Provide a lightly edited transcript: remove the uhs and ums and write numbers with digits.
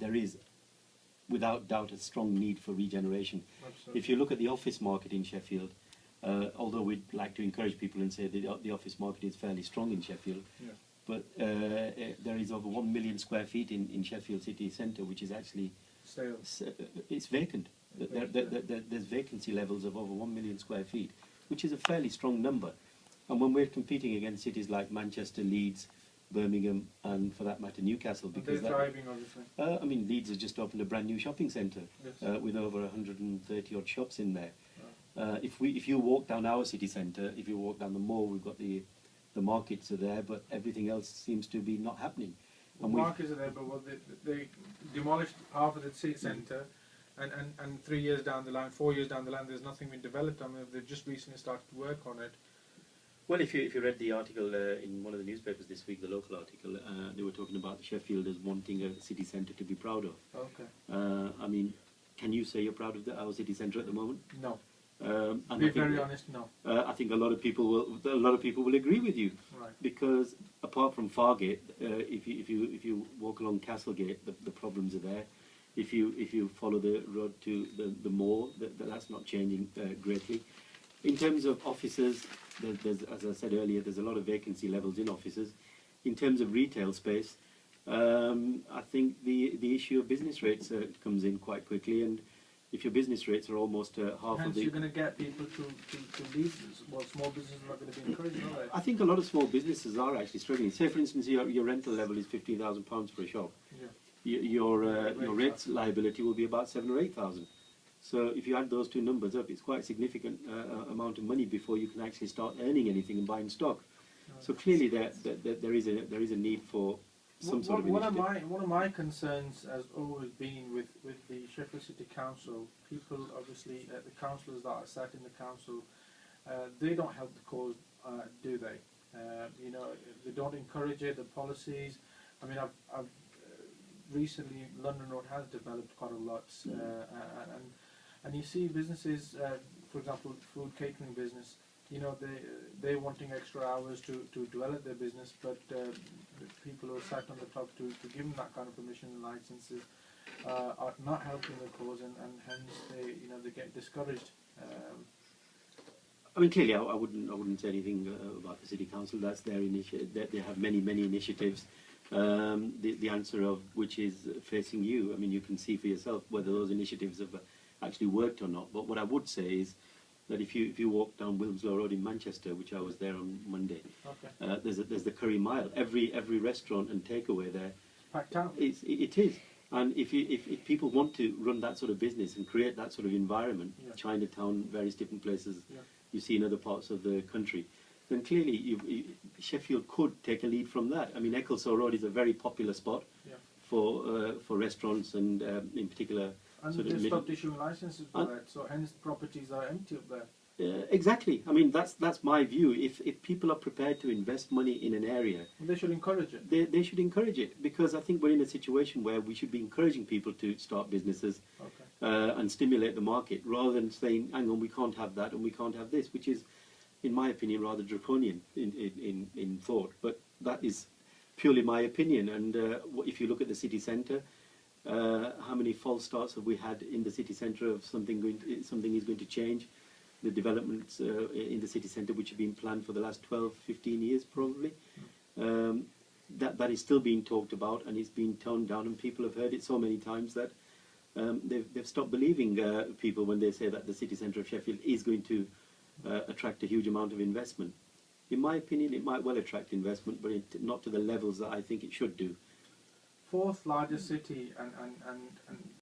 there is, without doubt, a strong need for regeneration. Absolutely. If you look at the office market in Sheffield, although we'd like to encourage people and say that the office market is fairly strong in Sheffield, Yeah. but there is over 1 million square feet in Sheffield city centre, which is actually it's vacant. There's vacancy levels of over 1 million square feet, which is a fairly strong number. And when we're competing against cities like Manchester, Leeds, Birmingham, and for that matter Newcastle, because they're thriving, obviously. I mean, Leeds has just opened a brand new shopping centre, Yes. with over 130 odd shops in there. If you walk down our city centre, if you walk down the mall, we've got the markets are there, but everything else seems to be not happening. The markets are there, but what they demolished half of the city centre, and 3 years down the line, 4 years down the line, there's nothing been developed. I mean, they've just recently started to work on it. Well, if you read the article in one of the newspapers this week, the local article, they were talking about the Sheffielders wanting a city centre to be proud of. Okay. I mean, can you say you're proud of our city centre at the moment? No. And Be very honest, no. I think a lot of people will agree with you, Right. because apart from Fargate, if you walk along Castlegate, the problems are there. If you follow the road to the mall, that's not changing greatly. In terms of offices, there's, as I said earlier, there's a lot of vacancy levels in offices. In terms of retail space, I think the issue of business rates comes in quite quickly, and if your business rates are almost half Hence of the... you're going to get people to leave. Well, small businesses are not going to be encouraged, are they? I think a lot of small businesses are actually struggling. Say, for instance, your rental level is £15,000 for a shop. Yeah. Your rates liability will be about 7,000 or 8,000. So if you add those two numbers up, it's quite a significant amount of money before you can actually start earning anything and buying stock. Right. So clearly there is a need for some sort of initiative. One of my concerns has always been with the Sheffield City Council. People, obviously, the councillors that are sat in the council, they don't help the cause, do they? You know, they don't encourage it. The policies. I mean, I've recently London Road has developed quite a lot, and you see businesses, for example, food catering business. You know, they're wanting extra hours to develop their business, but the people who are sat on the top to give them that kind of permission and licenses are not helping the cause, and hence they get discouraged. I mean, clearly, I wouldn't say anything about the city council. That's their initiative. They have many initiatives. The answer of which is facing you. I mean, you can see for yourself whether those initiatives have actually worked or not. But what I would say is that if you walk down Wilmslow Road in Manchester, which I was there on Monday, Okay. there's the Curry Mile. Every restaurant and takeaway there, Packed out. It is. And if people want to run that sort of business and create that sort of environment, Yeah. Chinatown, various different places Yeah. you see in other parts of the country, then clearly Sheffield could take a lead from that. I mean, Ecclesall Road is a very popular spot Yeah. for restaurants and in particular. And sort they of stopped issuing licenses for that, so hence properties are empty up there. Exactly. I mean, that's my view. If people are prepared to invest money in an area, Well, they should encourage it. they should encourage it, because I think we're in a situation where we should be encouraging people to start businesses Okay. and stimulate the market, rather than saying, hang on, we can't have that and we can't have this, which is, in my opinion, rather draconian in thought. But that is purely my opinion. And if you look at the city centre, how many false starts have we had in the city centre of something is going to change? The developments in the city centre, which have been planned for the last 12, 15 years probably, that is still being talked about, and it's been toned down, and people have heard it so many times that they've stopped believing people when they say that the city centre of Sheffield is going to attract a huge amount of investment. In my opinion, it might well attract investment, but not to the levels that I think it should do. Fourth largest city, and